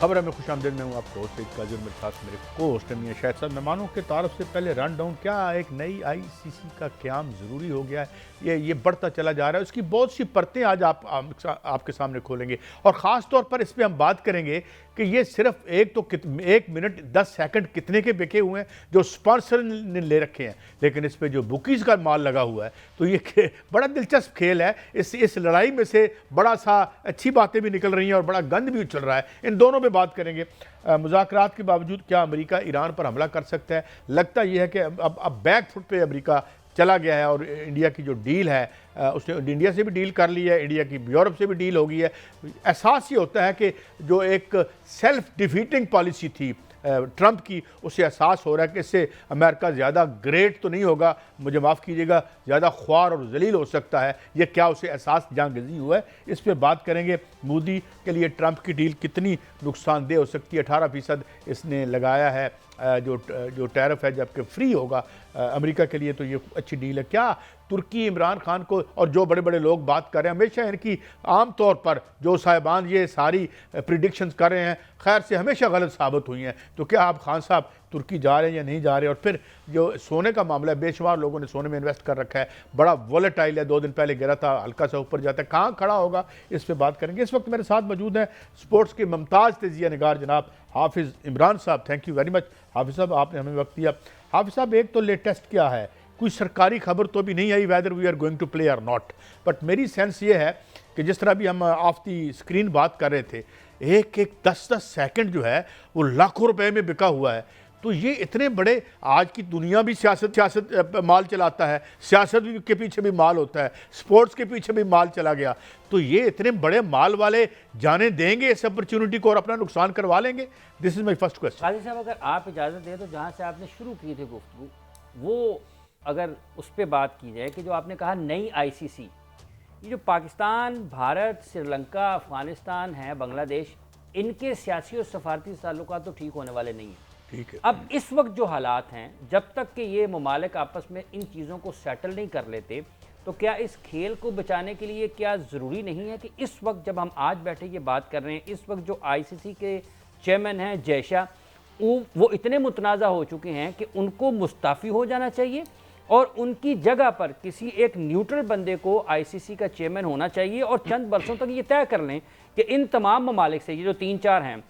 खबर में खुशामदीद। मैं हूँ आपको होस्ट काजिर, मेरे साथ मेरे को होस्ट मियां शाहिद साहब। मेहमानों के तारफ से पहले रन डाउन, क्या एक नई आईसीसी का क़याम ज़रूरी हो गया है, ये बढ़ता चला जा रहा है। उसकी बहुत सी परतें आज आपके सामने खोलेंगे और ख़ास तौर पर इस पर हम बात करेंगे कि ये सिर्फ एक मिनट 10 सेकंड कितने के बिके हुए हैं जो स्पॉन्सर ने ले रखे हैं, लेकिन इस पे जो बुकीज़ का माल लगा हुआ है। तो ये बड़ा दिलचस्प खेल है। इस लड़ाई में से बड़ा सा अच्छी बातें भी निकल रही हैं और बड़ा गंद भी उछल रहा है। इन दोनों में बात करेंगे। मुज़ाकरात के बावजूद क्या अमेरिका ईरान पर हमला कर सकता है? लगता यह है कि अब बैक फुट पे अमेरिका चला गया है और इंडिया की जो डील है उसने इंडिया से भी डील कर ली है, इंडिया की यूरोप से भी डील हो गई है। एहसास ये होता है कि जो एक सेल्फ डिफीटिंग पॉलिसी थी ट्रंप की, उससे एहसास हो रहा है कि इससे अमेरिका ज़्यादा ग्रेट तो नहीं होगा, मुझे माफ़ कीजिएगा, ज़्यादा ख्वार और जलील हो सकता है। ये क्या उसे एहसास जहांगज़ी हुआ है, इस पर बात करेंगे। मोदी के लिए ट्रंप की डील कितनी नुकसानदेह हो सकती है? 18% इसने लगाया है जो टैरिफ है, जबकि फ्री होगा अमेरिका के लिए, तो ये अच्छी डील है क्या? तुर्की इमरान खान को, और जो बड़े बड़े लोग बात कर रहे हैं, हमेशा इनकी आम तौर पर जो साहिबान ये सारी प्रिडिक्शंस कर रहे हैं, खैर से हमेशा गलत साबित हुई हैं। तो क्या आप खान साहब तुर्की जा रहे हैं या नहीं जा रहे? और फिर जो सोने का मामला है, बेशुमार लोगों ने सोने में इन्वेस्ट कर रखा है, बड़ा वॉलेटाइल है, 2 दिन पहले गिरा था, हल्का सा ऊपर जाता है, कहाँ खड़ा होगा, इस पर बात करेंगे। इस वक्त मेरे साथ मौजूद हैं स्पोर्ट्स के मुमताज़ तजिया निगार जनाब हाफिज़ इमरान साहब। थैंक यू वेरी मच हाफिज़ साहब, आपने हमें वक्त दिया। हाफिज़ साहब, एक तो लेटेस्ट क्या है, कोई सरकारी खबर तो भी नहीं आई whether we are going to play और नॉट, बट मेरी सेंस ये है कि जिस तरह भी हम ऑफ दी स्क्रीन बात कर रहे थे, एक 10-10 सेकंड जो है वो लाखों रुपए में बिका हुआ है। तो ये इतने बड़े, आज की दुनिया भी सियासत माल चलाता है, सियासत के पीछे भी माल होता है, स्पोर्ट्स के पीछे भी माल चला गया, तो ये इतने बड़े माल वाले जाने देंगे इस अपॉर्चुनिटी को और अपना नुकसान करवा लेंगे? This is my first question. Qazi साहब, अगर आप इजाज़त दें तो जहाँ से आपने शुरू की थी गुफ्तगू, वो अगर उस पर बात की जाए कि जो आपने कहा नई आईसीसी, ये जो पाकिस्तान, भारत, श्रीलंका, अफगानिस्तान है, बांग्लादेश, इनके सियासी और सफारती ताल्लुकात तो ठीक होने वाले नहीं हैं। ठीक है। अब इस वक्त जो हालात हैं, जब तक कि ये ममालिक आपस में इन चीज़ों को सेटल नहीं कर लेते, तो क्या इस खेल को बचाने के लिए क्या ज़रूरी नहीं है कि इस वक्त जब हम आज बैठे ये बात कर रहे हैं, इस वक्त जो आईसीसी के चेयरमैन हैं जयशा, वो इतने मुतनाज़ा हो चुके हैं कि उनको मुस्ताफ़ी हो जाना चाहिए और उनकी जगह पर किसी एक न्यूट्रल बंदे को आईसीसी का चेयरमैन होना चाहिए और चंद बरसों तक ये तय कर लें कि इन तमाम ममालिक से, ये जो 3-4 हैं,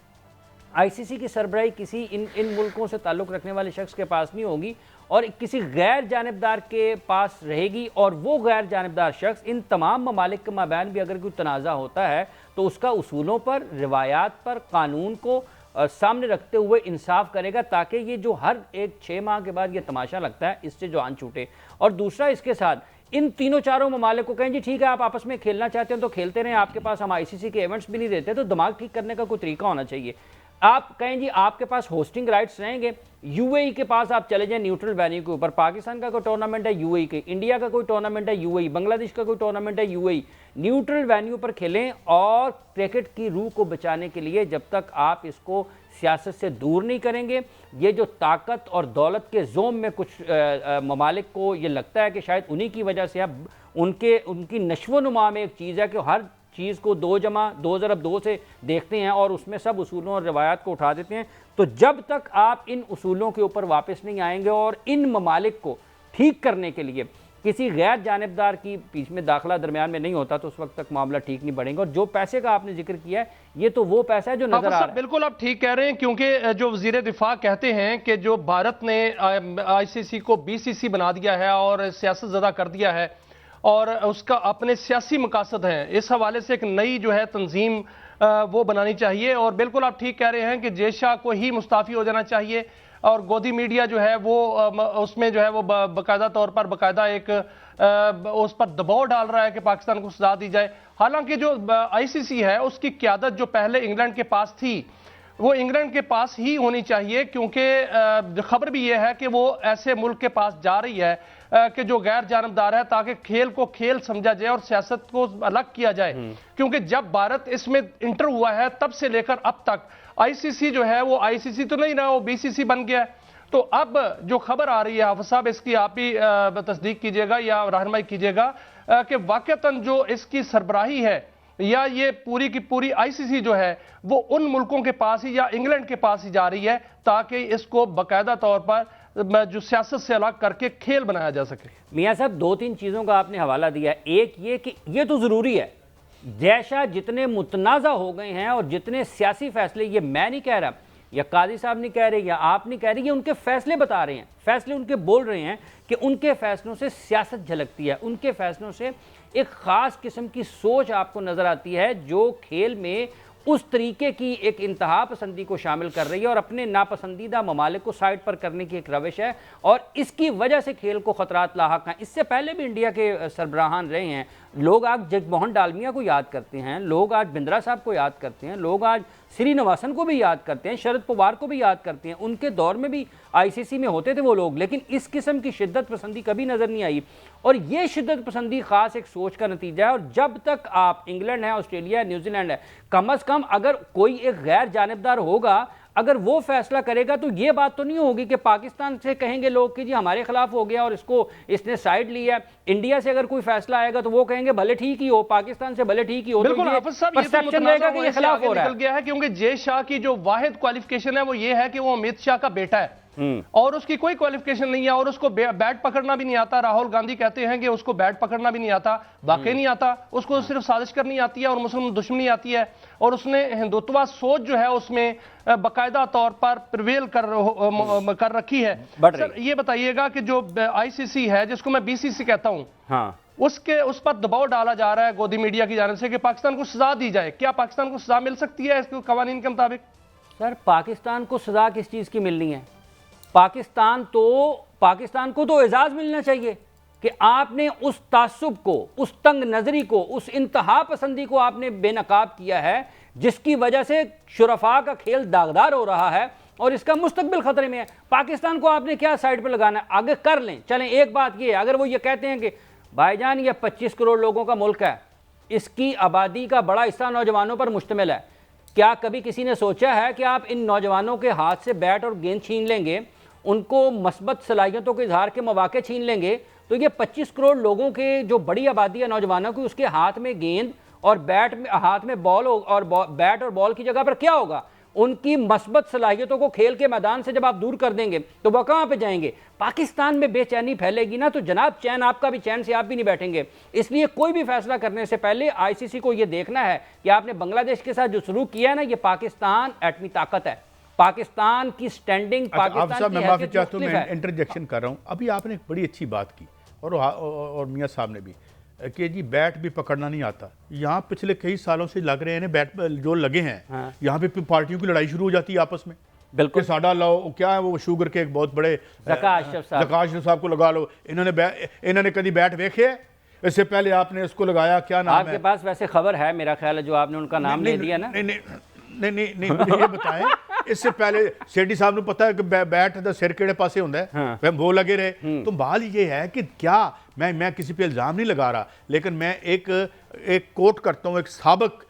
आईसीसी की सरबराही किसी इन मुल्कों से ताल्लुक़ रखने वाले शख्स के पास नहीं होगी और किसी गैर जानिबदार के पास रहेगी। और वो गैर जानिबदार शख्स इन तमाम ममालिक के माबैन भी अगर कोई तनाज़ा होता है तो उसका उसूलों पर, रिवायात पर, कानून को सामने रखते हुए इंसाफ करेगा, ताकि ये जो हर एक 6 माह के बाद ये तमाशा लगता है, इससे जो आन छूटे। और दूसरा, इसके साथ इन 3-4 ममालिक को कहें जी ठीक है, आप आपस में खेलना चाहते हैं तो खेलते रहें, आपके पास हम आईसीसी के इवेंट्स भी नहीं देते, तो दिमाग ठीक करने का कोई तरीका होना चाहिए। आप कहें जी आपके पास होस्टिंग राइट्स रहेंगे, यूएई के पास आप चले जाएं न्यूट्रल वेन्यू के ऊपर, पाकिस्तान का कोई टूर्नामेंट है यूएई के, इंडिया का कोई टूर्नामेंट है यूएई, बांग्लादेश का कोई टूर्नामेंट है यूएई, न्यूट्रल वेन्यू पर खेलें। और क्रिकेट की रूह को बचाने के लिए जब तक आप इसको सियासत से दूर नहीं करेंगे, ये जो ताकत और दौलत के जोम में कुछ ममालिक को ये लगता है कि शायद उन्हीं की वजह से अब उनकी नश्व नुमा में एक चीज़ है कि हर चीज़ को 2+2 से देखते हैं और उसमें सब उसूलों और रवायात को उठा देते हैं। तो जब तक आप इन उसूलों के ऊपर वापस नहीं आएंगे और इन ममालिक को ठीक करने के लिए किसी गैर जानिबदार की बीच में दाखिला दरमियान में नहीं होता, तो उस वक्त तक मामला ठीक नहीं बढ़ेगा। और जो पैसे का आपने जिक्र किया है, ये तो वो पैसा है जो नजर आ रहा है। बिल्कुल आप ठीक कह रहे हैं, क्योंकि जो वजीर दिफा कहते हैं कि जो भारत ने आईसीसी को बीसीसी बना दिया है और सियासत ज़दा कर दिया है और उसका अपने सियासी मकासद हैं, इस हवाले से एक नई जो है तंजीम वो बनानी चाहिए। और बिल्कुल आप ठीक कह रहे हैं कि जयशा को ही मुस्ताफ़ी हो जाना चाहिए और गोदी मीडिया जो है वो उसमें जो है वो बाकायदा तौर पर बाकायदा एक उस पर दबाव डाल रहा है कि पाकिस्तान को सजा दी जाए। हालांकि जो आईसीसी है उसकी क़यादत जो पहले इंग्लैंड के पास थी, वो इंग्लैंड के पास ही होनी चाहिए, क्योंकि खबर भी ये है कि वो ऐसे मुल्क के पास जा रही है कि जो गैर जानबदार है, ताकि खेल को खेल समझा जाए और सियासत को अलग किया जाए। क्योंकि जब भारत इसमें इंटर हुआ है तब से लेकर अब तक आईसीसी जो है वो आईसीसी तो नहीं रहा, वो बीसीसी बन गया है। तो अब जो खबर आ रही है हाफिज साहब, इसकी आप ही तस्दीक कीजिएगा या रहनुमाई कीजिएगा कि वाकईतन जो इसकी सरबराही है या ये पूरी की पूरी आईसीसी जो है वो उन मुल्कों के पास ही या इंग्लैंड के पास ही जा रही है ताकि इसको बाकायदा तौर पर जो सियासत से अलग करके खेल बनाया जा सके? मियां साहब, 2-3 चीज़ों का आपने हवाला दिया। एक ये कि ये तो ज़रूरी है, जैसा जितने मुतनाज़ा हो गए हैं और जितने सियासी फैसले, ये मैं नहीं कह रहा या काजी साहब नहीं कह रहे या आप नहीं कह रहे, ये उनके फैसले बता रहे हैं, फैसले उनके बोल रहे हैं कि उनके फैसलों से सियासत झलकती है, उनके फैसलों से एक ख़ास किस्म की सोच आपको नज़र आती है जो खेल में उस तरीके की एक इंतहा पसंदी को शामिल कर रही है और अपने नापसंदीदा ममालिक को साइड पर करने की एक रविश है और इसकी वजह से खेल को ख़तरात लाहक हैं। इससे पहले भी इंडिया के सरबराहान रहे हैं, लोग आज जगमोहन डालमिया को याद करते हैं, लोग आज बिंद्रा साहब को याद करते हैं, लोग आज श्रीनिवासन को भी याद करते हैं, शरद पवार को भी याद करते हैं। उनके दौर में भी आईसीसी में होते थे वो लोग, लेकिन इस किस्म की शिद्दत पसंदी कभी नज़र नहीं आई और ये शिद्दत पसंदी ख़ास एक सोच का नतीजा है। और जब तक आप इंग्लैंड है, ऑस्ट्रेलिया है, न्यूजीलैंड है, कम अज़ कम अगर कोई एक गैर जानिबदार होगा, अगर वो फैसला करेगा तो ये बात तो नहीं होगी कि पाकिस्तान से कहेंगे लोग कि जी हमारे खिलाफ हो गया और इसने साइड लिया। इंडिया से अगर कोई फैसला आएगा तो वो कहेंगे भले ठीक ही हो, पाकिस्तान से भले ठीक ही हो। बिल्कुल, परसेप्शन रहेगा कि ये खिलाफ हो रहा है। निकल गया है क्योंकि जय शाह की जो वाहिद क्वालिफिकेशन है वो ये है कि वो अमित शाह का बेटा है और उसकी कोई क्वालिफिकेशन नहीं है और उसको बैट पकड़ना भी नहीं आता। राहुल गांधी कहते हैं कि उसको बैट पकड़ना भी नहीं आता, वाकई नहीं आता, उसको सिर्फ साजिश करनी आती है और मुस्लिम दुश्मनी आती है और उसने हिंदुत्वा सोच जो है उसमें बाकायदा तौर पर प्रिवेल कर रखी है। सर ये बताइएगा कि जो आईसीसी है जिसको मैं बीसीसी कहता हूं, हाँ, उस पर दबाव डाला जा रहा है गोदी मीडिया की जानिब से कि पाकिस्तान को सजा दी जाए। क्या पाकिस्तान को सजा मिल सकती है इसके कवानीन के मुताबिक? सर, पाकिस्तान को सजा किस चीज़ की मिलनी है? पाकिस्तान को तो एजाज़ मिलना चाहिए कि आपने उस तासुब को, उस तंग नज़री को, उस इंतहा पसंदी को आपने बेनकाब किया है जिसकी वजह से शुरफा का खेल दागदार हो रहा है और इसका मुस्तकबिल खतरे में है। पाकिस्तान को आपने क्या साइड पर लगाना है? आगे कर लें, चलें। एक बात ये है, अगर वो ये कहते हैं कि भाईजान ये 25 करोड़ लोगों का मुल्क है, इसकी आबादी का बड़ा हिस्सा नौजवानों पर मुश्तमिल है, क्या कभी किसी ने सोचा है कि आप इन नौजवानों के हाथ से बैट और गेंद छीन लेंगे, उनको मस्बत सलाहियतों के इजहार के मौके छीन लेंगे, तो ये 25 करोड़ लोगों के जो बड़ी आबादी है नौजवानों की, उसके हाथ में गेंद और बैट में, हाथ में बॉल और बैट और बॉल की जगह पर क्या होगा? उनकी मस्बत सलाहियतों को खेल के मैदान से जब आप दूर कर देंगे तो वह कहाँ पे जाएंगे? पाकिस्तान में बेचैनी फैलेगी ना, तो जनाब चैन आपका भी, चैन से आप भी नहीं बैठेंगे। इसलिए कोई भी फैसला करने से पहले आईसीसी को यह देखना है कि आपने बांग्लादेश के साथ जो शुरू किया है ना, ये पाकिस्तान एटमी ताकत है, पाकिस्तान की स्टैंडिंग, पाकिस्तान की माफी चाहता हूं, मैं इंटरजेक्शन कर रहा हूं। अभी आपने एक बड़ी अच्छी बात की और मियां साहब ने भी कि जी बैट भी पकड़ना नहीं आता। यहाँ पिछले कई सालों से लग रहे हैं बैट जो लगे हैं, हाँ। यहाँ पे पार्टियों की लड़ाई शुरू हो जाती है आपस में। बिल्कुल, साडा लो, क्या है वो शुगर के एक बहुत बड़े जकाश साहब को लगा लो। इन्होंने कभी बैट देखे? इससे पहले आपने इसको लगाया, क्या नाम है आपके पास? वैसे खबर है मेरा ख्याल है जो आपने उनका नाम ले दिया ना। नहीं, मुझे ये बताएं, इससे पहले सेठी साहब ने पता है कि बैट दा सिर केड़े पासे होंदा है, हाँ। वो लगे रहे। तो बाल ये है कि क्या मैं किसी पे इल्जाम नहीं लगा रहा, लेकिन मैं एक कोट करता हूँ, एक साबक,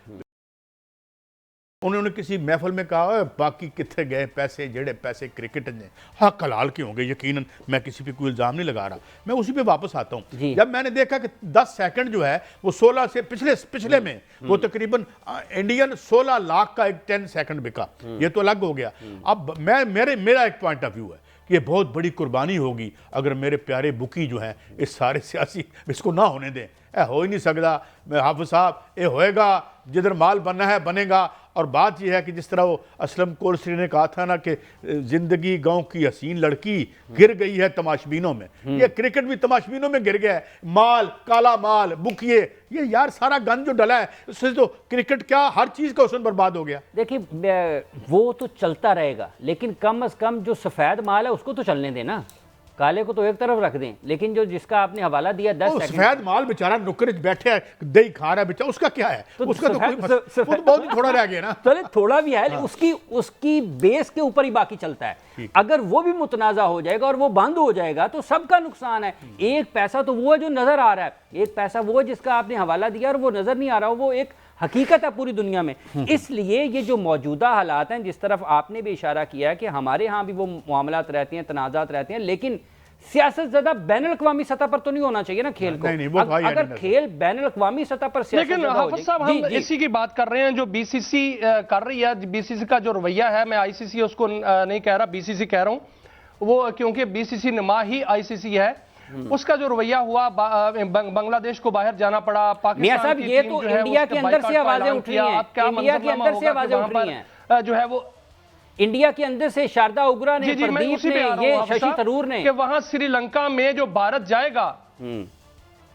उन्होंने किसी महफिल में कहा बाकी कितने गए पैसे, जेड़े पैसे क्रिकेट ने हक हलाल के होंगे। यकीनन मैं किसी पे कोई इल्जाम नहीं लगा रहा, मैं उसी पे वापस आता हूँ। जब मैंने देखा कि 10 सेकंड जो है वो 16 से पिछले में वो तकरीबन इंडियन 16 लाख का एक 10 सेकंड बिका, ये तो अलग हो गया। अब मेरा एक पॉइंट ऑफ व्यू है कि ये बहुत बड़ी कुर्बानी होगी अगर मेरे प्यारे बुकी जो हैं इस सारे सियासी इसको ना होने दें। हो ही नहीं सकता हाफिज साहब, ये होएगा जिधर माल बनना है बनेगा। और बात यह है कि जिस तरह वो असलम कोरसरी ने कहा था ना कि जिंदगी गांव की हसीन लड़की गिर गई है तमाशबीनों में, ये क्रिकेट भी तमाशबीनों में गिर गया है। माल, काला माल, बुकिए, ये यार सारा गन जो डला है उससे तो क्रिकेट क्या हर चीज का हुस्न बर्बाद हो गया। देखिए वो तो चलता रहेगा, लेकिन कम अज कम जो सफेद माल है उसको तो चलने देना, काले को तो एक तरफ रख दें। लेकिन जो जिसका आपने हवाला दिया 10 सेकंड, सफेद माल बेचारा नुक्कर बैठे है, दही खा रहा है बेचारा, उसका क्या है? तो उसका तो कोई बहुत ही थोड़ा रह गया ना। चले थोड़ा भी है, उसकी बेस के ऊपर ही बाकी चलता है। अगर वो भी मुतनाजा हो जाएगा और वो बंद हो जाएगा तो सबका नुकसान है। एक पैसा तो वो है जो नजर आ रहा है, एक पैसा वो है जिसका आपने हवाला दिया और वो नजर नहीं आ रहा, वो एक हकीकत है पूरी दुनिया में। इसलिए ये जो मौजूदा हालात हैं, जिस तरफ आपने भी इशारा किया है कि हमारे यहाँ भी वो मामलात रहते हैं, तनाज़ात रहते हैं, लेकिन सियासत ज़्यादा बैनुल-अक़वामी सतह पर तो नहीं होना चाहिए ना खेल को? नहीं, वो भाई अगर खेल बैनुल-अक़वामी सतह पर सियासत लेकिन ज़्यादा हो हाफिज साहब, जाएगी। हम इसी की बात कर रहे हैं जो बीसीसी कर रही है। बीसीसी का जो रवैया है, मैं आईसीसी उसको नहीं कह रहा, बीसीसी कह रहा हूं, वो क्योंकि बीसीसी नुमा ही आईसीसी है। उसका जो रवैया हुआ, बांग्लादेश को बाहर जाना पड़ा, मियां पाकिस्तान साहब, की ये टीम तो जो है इंडिया उसके के अंदर बाइकआउट से का आवाजें ऐलान उठ रही किया। हैं। अब क्या इंडिया के मंजरनामा अंदर से होगा कि आवाजें वहां उठ रही पर जो है वो इंडिया के अंदर से शारदा उग्रा ने, जी मैं प्रदीप उसी पे आ ने, रहा ये हूं, हाफिज शशि साहब, थरूर ने कि वहां श्रीलंका में जो भारत जाएगा,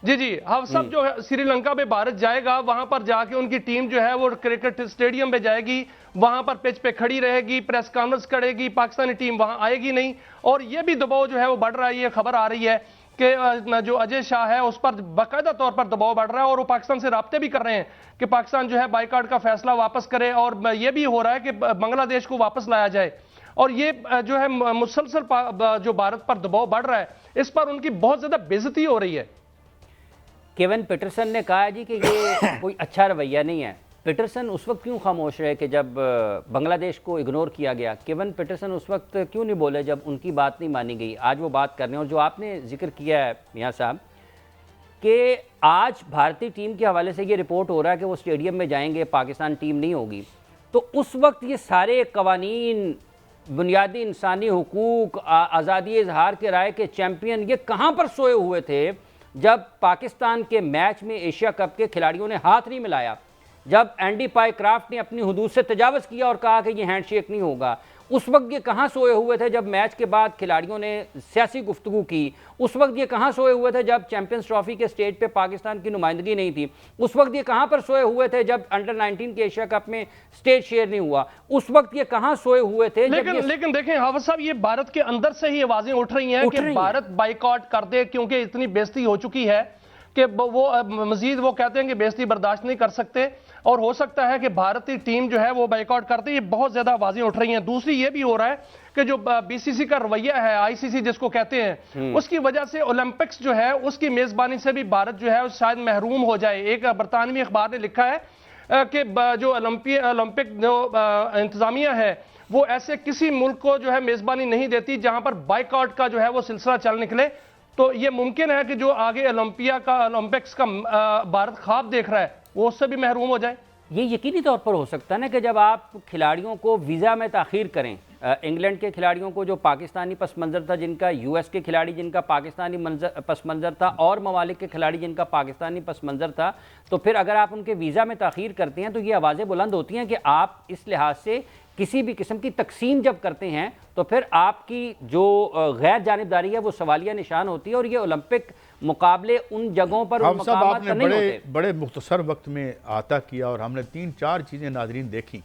जी हम सब जो है श्रीलंका में भारत जाएगा, वहां पर जाके उनकी टीम जो है वो क्रिकेट स्टेडियम पे जाएगी, वहां पर पिच पे खड़ी रहेगी, प्रेस कॉन्फ्रेंस करेगी, पाकिस्तानी टीम वहां आएगी नहीं। और ये भी दबाव जो है वो बढ़ रहा है। ये खबर आ रही है कि जो अजय शाह है उस पर बाकायदा तौर पर दबाव बढ़ रहा है और वो पाकिस्तान से राब्ते भी कर रहे हैं कि पाकिस्तान जो है बाइकआउट का फैसला वापस करे, और ये भी हो रहा है कि बांग्लादेश को वापस लाया जाए। और ये जो है मुसलसल जो भारत पर दबाव बढ़ रहा है, इस पर उनकी बहुत ज्यादा बेइज्जती हो रही है। केविन पीटरसन ने कहा है जी कि ये कोई अच्छा रवैया नहीं है। पीटरसन उस वक्त क्यों खामोश रहे कि जब बांग्लादेश को इग्नोर किया गया? केविन पीटरसन उस वक्त क्यों नहीं बोले जब उनकी बात नहीं मानी गई? आज वो बात कर रहे हैं। और जो आपने जिक्र किया है मियां साहब कि आज भारतीय टीम के हवाले से ये रिपोर्ट हो रहा है कि वो स्टेडियम में जाएंगे, पाकिस्तान टीम नहीं होगी, तो उस वक्त ये सारे कवानीन, बुनियादी इंसानी हुकूक, आज़ादी इजहार के राय के चैम्पियन, ये कहाँ पर सोए हुए थे जब पाकिस्तान के मैच में एशिया कप के खिलाड़ियों ने हाथ नहीं मिलाया, जब एंडी पाइक्राफ्ट ने अपनी हुदूद से तजावज़ किया और कहा कि ये हैंडशेक नहीं होगा? उस वक्त ये कहाँ सोए हुए थे जब मैच के बाद खिलाड़ियों ने सियासी गुफ्तगू की? उस वक्त ये कहाँ सोए हुए थे जब चैंपियंस ट्रॉफी के स्टेज पे पाकिस्तान की नुमाइंदगी नहीं थी? उस वक्त ये कहाँ पर सोए हुए थे जब अंडर 19 के एशिया कप में स्टेज शेयर नहीं हुआ? उस वक्त ये कहाँ सोए हुए थे? लेकिन देखें हाफिज साहब, ये भारत के अंदर से ही आवाजें उठ रही हैं कि भारत बाइकआउट कर दे, क्योंकि इतनी बेइज्जती हो चुकी है कि वो मजीद वो कहते हैं कि बेइज्जती बर्दाश्त नहीं कर सकते, और हो सकता है कि भारतीय टीम जो है वो बाइकआउट करते। ये बहुत ज्यादा आवाजें उठ रही हैं। दूसरी ये भी हो रहा है कि जो बीसीसी का रवैया है, आईसीसी जिसको कहते हैं, उसकी वजह से ओलंपिक्स जो है उसकी मेजबानी से भी भारत जो है शायद महरूम हो जाए। एक बरतानवी अखबार ने लिखा है कि जो ओलंपिक जो इंतजामिया है वो ऐसे किसी मुल्क को जो है मेजबानी नहीं देती जहां पर बाइकआउट का जो है वो सिलसिला चल निकले। तो ये मुमकिन है कि जो आगे ओलंपिक्स का भारत ख्वाब देख रहा है वो उससे भी महरूम हो जाए। ये यकीनी तौर पर हो सकता है ना कि जब आप खिलाड़ियों को वीज़ा में ताख़ीर करें, इंग्लैंड के खिलाड़ियों को जो पाकिस्तानी पस मंज़र था जिनका, यूएस के खिलाड़ी जिनका पाकिस्तानी पस मंज़र था, और ममालिक के खिलाड़ी जिनका पाकिस्तानी पस मंज़र था, तो फिर अगर आप उनके वीज़ा में ताख़ीर करते हैं तो ये आवाज़ें बुलंद होती हैं कि आप इस लिहाज से किसी भी किस्म की तकसीम जब करते हैं तो फिर आपकी जो गैर जानिबदारी है वो सवालिया निशान होती है, और ये ओलंपिक मुकाबले उन जगहों पर हम सब आपने बड़े मुख्तसर वक्त में आता किया, और हमने 3-4 चीज़ें नाजरीन देखी।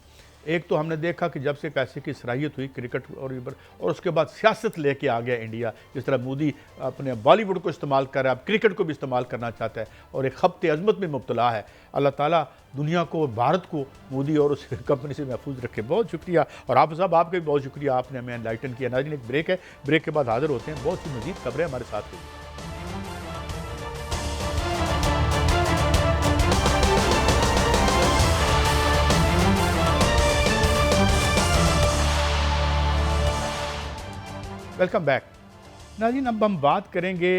एक तो हमने देखा कि जब से पैसे की सराहियत हुई क्रिकेट और उसके बाद सियासत लेके आ गया इंडिया। जिस तरह मोदी अपने बॉलीवुड को इस्तेमाल कर रहा है, अब क्रिकेट को भी इस्तेमाल करना चाहता है और एक खब्ते अजमत में मुब्तला है। अल्लाह ताला दुनिया को, भारत को मोदी और उस कंपनी से महफूज रखे। बहुत शुक्रिया। और आप साहब, आपका भी बहुत शुक्रिया, आपने हमें एनलाइटन किया। नाज़रीन, एक ब्रेक है, ब्रेक के बाद हाजिर होते हैं। बहुत सी मज़ीद खबरें हमारे साथ हुई। Welcome back. नाज़रीन, अब हम बात करेंगे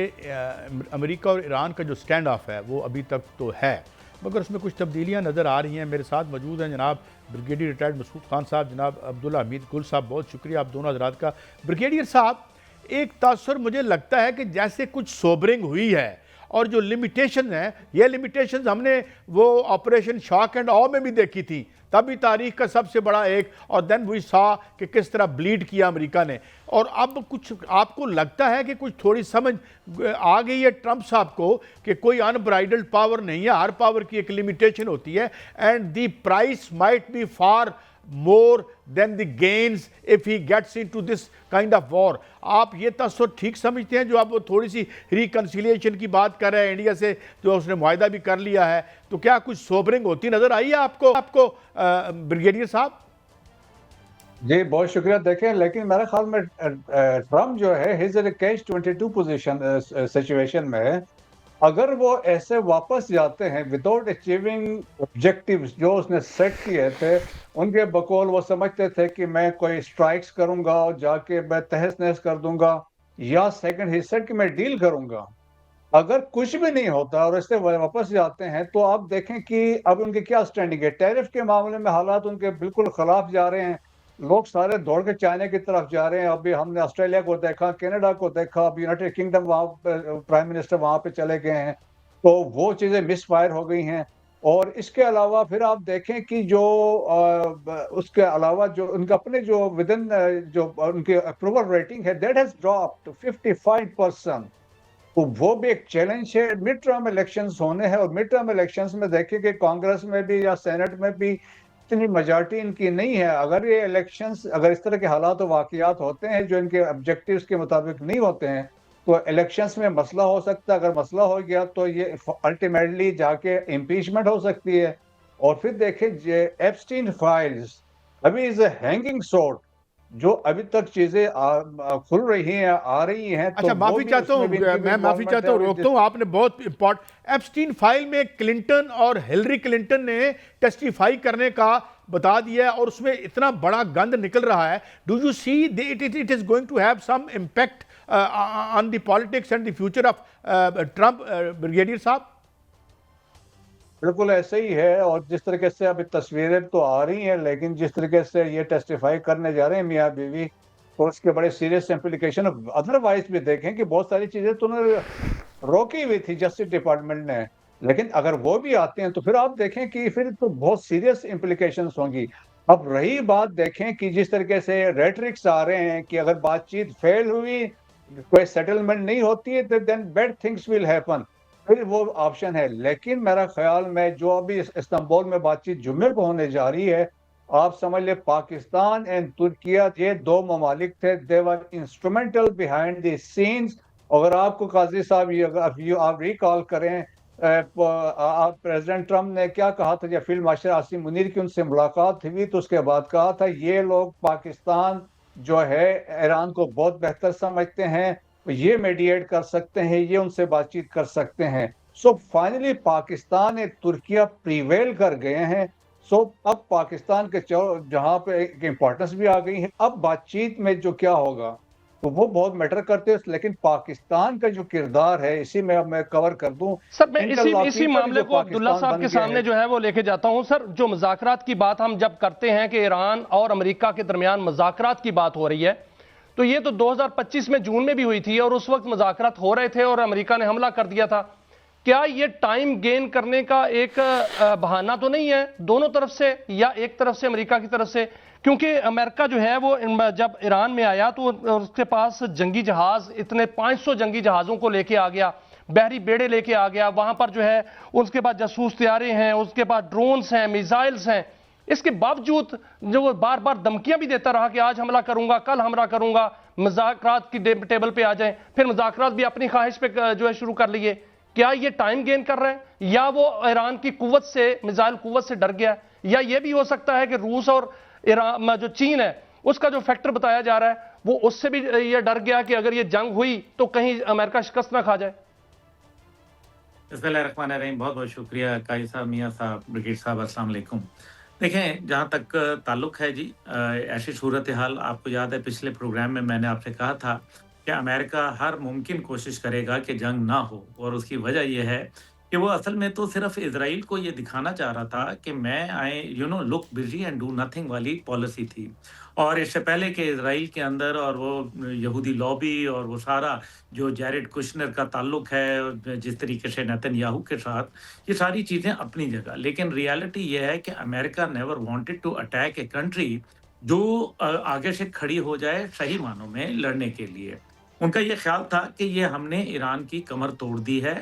अमेरिका और ईरान का जो स्टैंड ऑफ है वो अभी तक तो है, मगर उसमें कुछ तब्दीलियां नज़र आ रही हैं। मेरे साथ मौजूद हैं जनाब ब्रिगेडियर रिटायर्ड मसूद खान साहब, जनाब अब्दुल्ला हमीद गुल साहब। बहुत शुक्रिया आप दोनों हजरात का। ब्रिगेडियर साहब, एक तासुर मुझे लगता है कि जैसे कुछ सोबरिंग हुई है, और जो लिमिटेशन है, ये लिमिटेशन हमने वो ऑपरेशन शॉक एंड ऑ में भी देखी थी, तभी तारीख का सबसे बड़ा एक, और देन वी सा कि किस तरह ब्लीड किया अमेरिका ने। और अब कुछ आपको लगता है कि कुछ थोड़ी समझ आ गई है ट्रंप साहब को कि कोई अनब्राइडल्ड पावर नहीं है, हर पावर की एक लिमिटेशन होती है, and the price might be far more than the gains if he gets into this kind of war। आप ये तस्वीर ठीक समझते हैं जो आप वो थोड़ी सी रिकन्सिलिएशन की बात कर रहे हैं इंडिया से, जो उसने मुआहदा भी कर लिया है, तो क्या कुछ सोबरिंग होती नजर आई है आपको ब्रिगेडियर साहब? जी बहुत शुक्रिया। देखें, लेकिन मेरे ख्याल में ट्रम्प जो है his in catch 22 position situation में, अगर वो ऐसे वापस जाते हैं विदाउट अचीविंग ऑब्जेक्टिव्स जो उसने सेट किए थे, उनके बकौल वो समझते थे कि मैं कोई स्ट्राइक्स करूंगा और जाके मैं तहस नहस कर दूंगा, या सेकंड ही सेड कि मैं डील करूंगा। अगर कुछ भी नहीं होता और इससे वापस जाते हैं तो आप देखें कि अब उनकी क्या स्टैंडिंग है। टैरिफ के मामले में हालात उनके बिल्कुल खिलाफ जा रहे हैं। लोग सारे दौड़ के चाइना की तरफ जा रहे हैं। अभी हमने ऑस्ट्रेलिया को देखा, कनाडा को देखा, अब यूनाइटेड किंगडम वहाँ प्राइम मिनिस्टर वहाँ पे चले गए हैं। तो वो चीज़ें मिसफायर हो गई हैं। और इसके अलावा फिर आप देखें कि जो उसके अलावा जो उनका अपने जो विदिन जो उनकी अप्रूवल रेटिंग है दैट हैज ड्रॉप्ड टू 55%। तो वो भी एक चैलेंज है। मिड टर्म इलेक्शंस होने हैं और मिड टर्म इलेक्शंस में देखिए कि कांग्रेस में भी या सेनेट में भी इतनी मेजॉरिटी इनकी नहीं है। अगर ये इलेक्शंस अगर इस तरह के हालात और वाकयात होते हैं जो इनके ऑब्जेक्टिव्स के मुताबिक नहीं होते हैं तो इलेक्शंस में मसला हो सकता है। अगर मसला हो गया तो ये अल्टीमेटली जाके इम्पीचमेंट हो सकती है। और फिर देखें एप्स्टीन फाइल्स अभी इज अ हैंगिंग सॉर्ट, जो अभी तक चीजें खुल रही हैं, आ रही हैं। तो अच्छा, वो माफी भी चाहता हूँ, उसमें भी इनकी मैं माफी इन्वॉल्वमेंट चाहता है। हूँ, और रोकता हूँ। आपने बहुत इंपॉर्टेंट एप्स्टीन फाइल में क्लिंटन और हिलरी क्लिंटन ने टेस्टिफाई करने का बता दिया है और उसमें इतना बड़ा गंद निकल रहा है। Do you see it is going to have some impact on the politics and the future of Trump, brigadier साहब? बिल्कुल ऐसे ही है। और जिस तरीके से अभी तस्वीरें तो आ रही हैं, लेकिन जिस तरीके से ये टेस्टिफाई करने जा रहे हैं मियाँ बीवी, तो उसके बड़े सीरियस इम्प्लीकेशन अदरवाइज भी देखें कि बहुत सारी चीजें तो उन्होंने रोकी हुई थी जस्टिस डिपार्टमेंट ने। लेकिन अगर वो भी आते हैं तो फिर आप देखें कि फिर तो बहुत सीरियस इम्प्लीकेशंस होंगी। अब रही बात देखें कि जिस तरीके से रेटरिक्स आ रहे हैं कि अगर बातचीत फेल हुई, कोई सेटलमेंट नहीं होती है तो then bad things will happen, फिर वो ऑप्शन है। लेकिन मेरा ख्याल में जो अभी इस्तांबुल में बातचीत जुम्मे को होने जा रही है, आप समझ ले पाकिस्तान एंड तुर्किया ये दो ममालिक थे, दे वर इंस्ट्रूमेंटल बिहाइंड द सीन्स। अगर आपको काजी साहब ये आप रिकॉल करें, आप प्रेसिडेंट ट्रम्प ने क्या कहा था जब फील्ड मार्शल आसिम मुनीर की उनसे मुलाकात हुई, तो उसके बाद कहा था ये लोग पाकिस्तान जो है ईरान को बहुत बेहतर समझते हैं, ये मीडिएट कर सकते हैं, ये उनसे बातचीत कर सकते हैं। सो फाइनली पाकिस्तान और तुर्किया प्रीवेल कर गए हैं। सो अब पाकिस्तान के जहां पे एक इम्पोर्टेंस भी आ गई है। अब बातचीत में जो क्या होगा तो वो बहुत मैटर करते हैं। लेकिन पाकिस्तान का जो किरदार है, इसी में अब मैं कवर कर दूं सर, मैं इंटरलॉकिंग इसी पर मामले जो को अब्दुल्ला पाकिस्तान साहब बन के गया सामने है। जो है वो लेके जाता हूं। सर, जो मुज़ाकरात की बात हम जब करते हैं कि ईरान और अमेरिका के दरमियान मुज़ाकरात की बात हो रही है, तो ये तो 2025 में जून में भी हुई थी और उस वक्त मुज़ाकरात हो रहे थे और अमेरिका ने हमला कर दिया था। क्या ये टाइम गेन करने का एक बहाना तो नहीं है दोनों तरफ से, या एक तरफ से अमेरिका की तरफ से? क्योंकि अमेरिका जो है वो जब ईरान में आया तो उसके पास जंगी जहाज इतने 500 जंगी जहाजों को लेके आ गया, बहरी बेड़े लेके आ गया। वहां पर जो है उसके बाद जासूस तैयारे हैं, उसके बाद ड्रोन्स हैं, मिसाइल्स हैं। इसके बावजूद जो वो बार बार धमकियां भी देता रहा कि आज हमला करूंगा, कल हमला करूंगा, मुज़ाकरात की टेबल पे आ जाएं। फिर मुज़ाकरात भी अपनी ख्वाहिश पे जो है शुरू कर लिए। क्या ये टाइम गेन कर रहे हैं या वो ईरान की कुव्वत से, मिसाइल कुव्वत से डर गया, या ये भी हो सकता है कि रूस और ईरान जो चीन है उसका जो फैक्टर बताया जा रहा है वो उससे भी ये डर गया कि अगर ये जंग हुई तो कहीं अमेरिका शिकस्त ना खा जाए? बिस्मिल्लाहिर्रहमानिर्रहीम। बहुत बहुत शुक्रिया काजी साहब, मियाँ साहब, ब्रिगेड साहब, अस्सलाम वालेकुम। देखें, जहाँ तक ताल्लुक है जी, ऐसी सूरत हाल आपको याद है पिछले प्रोग्राम में मैंने आपसे कहा था कि अमेरिका हर मुमकिन कोशिश करेगा कि जंग ना हो, और उसकी वजह यह है कि वो असल में तो सिर्फ इजराइल को ये दिखाना चाह रहा था कि मैं I look busy and do nothing वाली पॉलिसी थी। और इससे पहले कि इजराइल के अंदर और वो यहूदी लॉबी और वो सारा जो जैरेड कुशनर का ताल्लुक है और जिस तरीके से नेतन्याहू के साथ, ये सारी चीज़ें अपनी जगह, लेकिन रियलिटी ये है कि America never wanted to attack a country जो आगे से खड़ी हो जाए सही मानों में लड़ने के लिए। उनका ये ख्याल था कि ये हमने ईरान की कमर तोड़ दी है,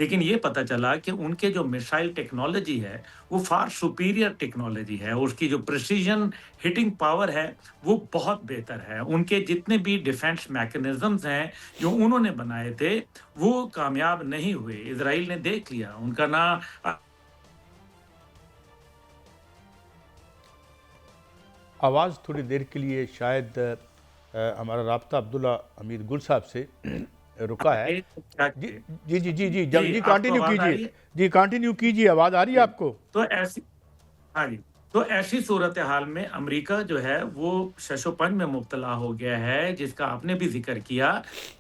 लेकिन ये पता चला कि उनके जो मिसाइल टेक्नोलॉजी है वो फार सुपीरियर टेक्नोलॉजी है। उसकी जो प्रिसीजन हिटिंग पावर है वो बहुत बेहतर है। उनके जितने भी डिफेंस मैकेनिज्म्स हैं जो उन्होंने बनाए थे वो कामयाब नहीं हुए। इजराइल ने देख लिया, उनका ना आवाज़ थोड़ी देर के लिए शायद हमारा राब्ता अब्दुल्ला हमीद गुल साहब से रुका है। जी जी जी जी जी जी जी, आपको कंटिन्यू आवाज आ रही कीजिए, है? जी कंटिन्यू कीजिए। आवाज़ आ रही है जी, आपको? तो ऐसी, हाँ जी, तो ऐसी सूरत हाल में अमेरिका जो है वो शशोपंज में मुब्तला हो गया है, जिसका आपने भी ज़िक्र किया,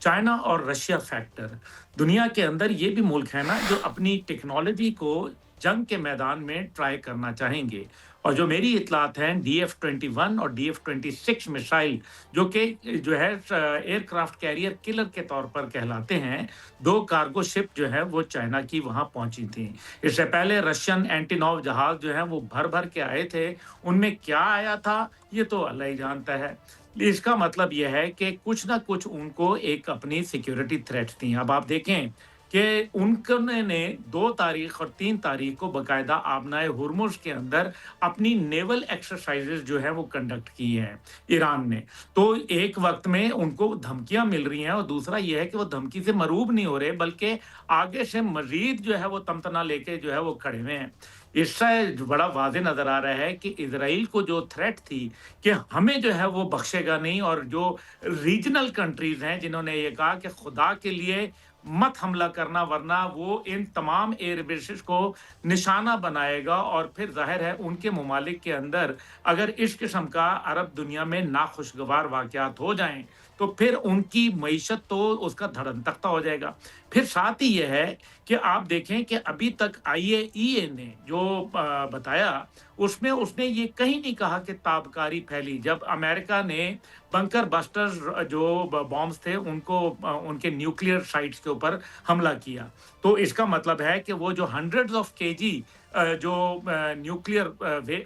चाइना और रशिया फैक्टर। दुनिया के अंदर ये भी मुल्क है ना जो अपनी टेक्नोलॉजी को जंग के मैदान में ट्राई करना चाहेंगे। और जो मेरी इत्तलात हैं DF-21 और DF-26 मिसाइल जो कि जो है एयरक्राफ्ट कैरियर किलर के तौर पर कहलाते हैं, 2 कार्गो शिप जो है वो चाइना की वहाँ पहुँची थी। इससे पहले रशियन एंटीनॉव जहाज जो है वो भर-भर के आए थे। उनमें क्या आया था ये तो अल्लाह ही जानता है। इसका मतलब ये है कि कुछ ना कुछ उनको एक अपनी सिक्योरिटी थ्रेट थी। अब आप देखें कि उन्होंने 2 तारीख और 3 तारीख को बाकायदा आबनाए हुर्मुज़ के अंदर अपनी नेवल एक्सरसाइज़ेज़ जो है वो कंडक्ट की हैं ईरान ने। तो एक वक़्त में उनको धमकियाँ मिल रही हैं और दूसरा ये है कि वो धमकी से मरूब नहीं हो रहे, बल्कि आगे से मज़ीद जो है वो तमतना लेके जो है वो खड़े हुए हैं। इससे बड़ा वाज़ेह नज़र आ रहा है कि इज़राइल को जो थ्रेट थी कि हमें जो है वो बख्शेगा नहीं, और जो रीजनल कंट्रीज़ हैं जिन्होंने ये कहा कि खुदा के लिए मत हमला करना वरना वो इन तमाम एयर बेसेस को निशाना बनाएगा, और फिर ज़ाहिर है उनके ममालिक के अंदर अगर इस किस्म का अरब दुनिया में नाखुशगवार वाक़यात हो जाएँ, तो फिर उनकी मईशत तो उसका धड़न तख्ता हो जाएगा। फिर साथ ही ये है कि आप देखें कि अभी तक IAEA ने जो बताया, उसमें उसने ये कहीं नहीं कहा कि ताबकारी फैली। जब अमेरिका ने बंकर बस्टर्स जो बॉम्ब्स थे उनको उनके न्यूक्लियर साइट्स के ऊपर हमला किया, तो इसका मतलब है कि वो जो हंड्रेड्स ऑफ केजी जो न्यूक्लियर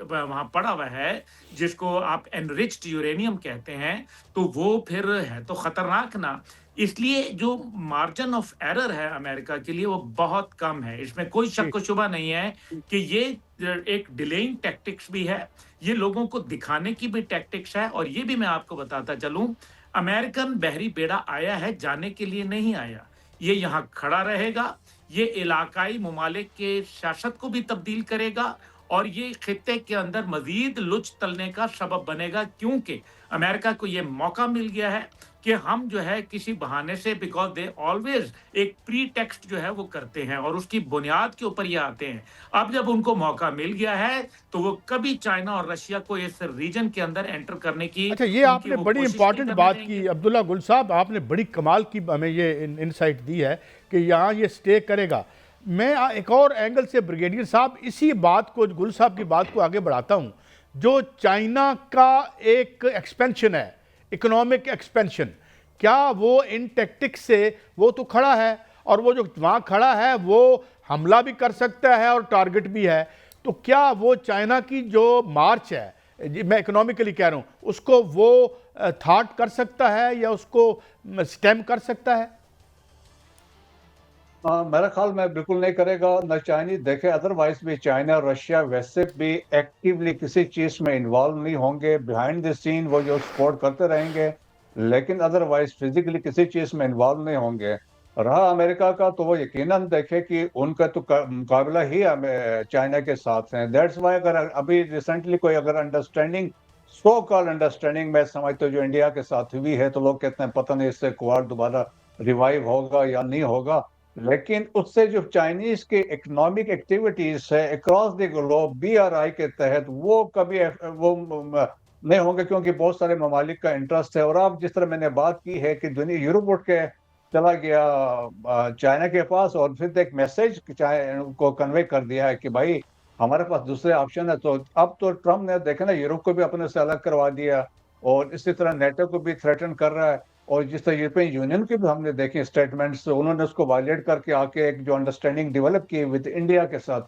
वहाँ पड़ा हुआ है, जिसको आप एनरिच्ड यूरेनियम कहते हैं, तो वो फिर है तो खतरनाक ना। इसलिए जो मार्जिन ऑफ एरर है अमेरिका के लिए वो बहुत कम है। इसमें कोई शक व शुबा नहीं है कि ये एक डिलेइंग टैक्टिक्स भी है, ये लोगों को दिखाने की भी टैक्टिक्स है। और ये भी मैं आपको बताता चलूं, अमेरिकन बहरी बेड़ा आया है जाने के लिए नहीं आया, ये यहाँ खड़ा रहेगा, ये इलाकाई ममालिक के सियासत को भी तब्दील करेगा, और ये खित्ते के अंदर मजीद लुच तलने का सबब बनेगा, क्योंकि अमेरिका को ये मौका मिल गया है कि हम जो है किसी बहाने से, बिकॉज दे ऑलवेज एक प्री टेक्स्ट जो है वो करते हैं और उसकी बुनियाद के ऊपर ये आते हैं। अब जब उनको मौका मिल गया है तो वो कभी चाइना और रशिया को इस रीजन के अंदर एंटर करने की अच्छा, ये आपने बड़ी इंपॉर्टेंट बात की अब्दुल्ला गुल साहब, आपने बड़ी कमाल की हमें ये इनसाइट दी है कि यहाँ ये स्टे करेगा। मैं एक और एंगल से ब्रिगेडियर साहब इसी बात को, गुल साहब की बात को आगे बढ़ाता हूँ। जो चाइना का एक एक्सपेंशन है, इकोनॉमिक एक्सपेंशन, क्या वो इन टैक्टिक्स से वो तो खड़ा है, और वो जो वहाँ खड़ा है वो हमला भी कर सकता है और टारगेट भी है, तो क्या वो चाइना की जो मार्च है, मैं इकोनॉमिकली कह रहा हूँ, उसको वो थाट कर सकता है या उसको स्टेम कर सकता है? मेरा ख्याल में बिल्कुल नहीं करेगा। न चाइनीज देखे, अदरवाइज भी चाइना और रशिया वैसे भी एक्टिवली किसी चीज में इन्वॉल्व नहीं होंगे। बिहाइंड द सीन वो जो सपोर्ट करते रहेंगे, लेकिन अदरवाइज फिजिकली किसी चीज में इन्वॉल्व नहीं होंगे। रहा अमेरिका का, तो वो यकीनन देखे कि उनका तो मुकाबला ही चाइना के साथ है। दैट्स वाई अगर अभी रिसेंटली कोई अगर अंडरस्टैंडिंग, सो कॉल्ड अंडरस्टैंडिंग मैं समझता हूँ जो इंडिया के साथ हुई है, तो लोग कहते हैं पता नहीं इससे क्वाड दोबारा रिवाइव होगा या नहीं होगा, लेकिन उससे जो चाइनीज के इकोनॉमिक एक्टिविटीज है अक्रॉस द ग्लोब BRI के तहत, वो कभी वो नहीं होंगे, क्योंकि बहुत सारे ममालिक का इंटरेस्ट है। और अब जिस तरह मैंने बात की है कि दुनिया यूरोप उठ के चला गया चाइना के पास, और फिर एक मैसेज को कन्वे कर दिया है कि भाई हमारे पास दूसरे ऑप्शन है। तो अब तो ट्रम्प ने देखे ना, यूरोप को भी अपने से अलग करवा दिया, और इसी तरह नेटो को भी थ्रेटन कर रहा है। और जिस तरह यूरोपियन यूनियन के भी हमने देखे स्टेटमेंट्स, उन्होंने उसको वायलेट करके आके एक जो अंडरस्टैंडिंग डेवलप की विद इंडिया के साथ।